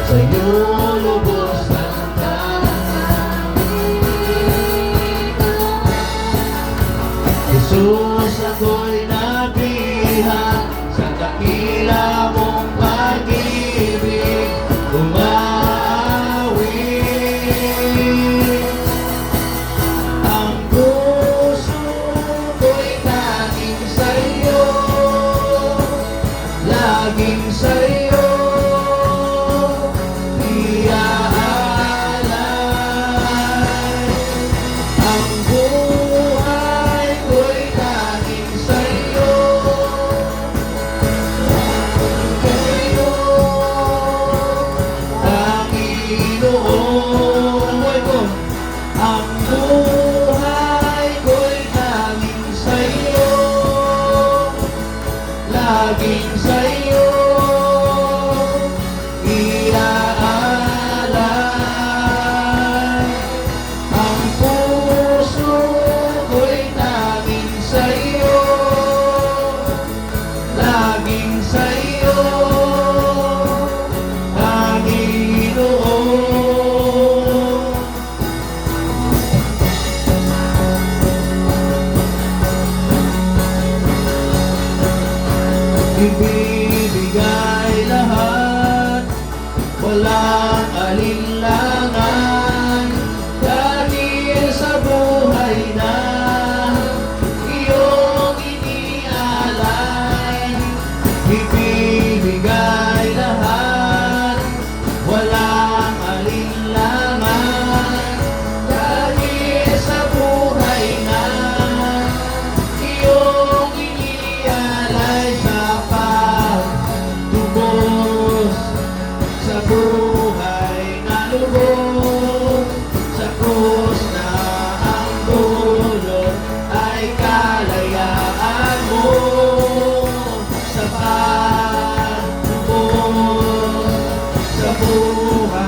sa'yo lubos ang Jesus, ako'y nabihan sa dakila mong pag-ibig, umawi. Ang puso ko'y tanging sa'yo, laging sa'yo iaalay. Ang buhay ko'y tanging sa'yo, sa'yo, Panginoon. Buhay ko, ang buhay ko'y tanging sa'yo, laging sa'yo iaalay. Ang puso ko'y tanging sa'yo, laging sa'yo, Panginoon. Ibibigay lahat, walang alinlangan, dahil sa buhay na iyong inialay. Ibibigay lahat, walang alinlangan, dahil sa buhay na iyong inialay. Sa pagtubos sa buhay na lubos, sa krus na ang dulot ay kalayaan mo. Sa pagtubos sa buhay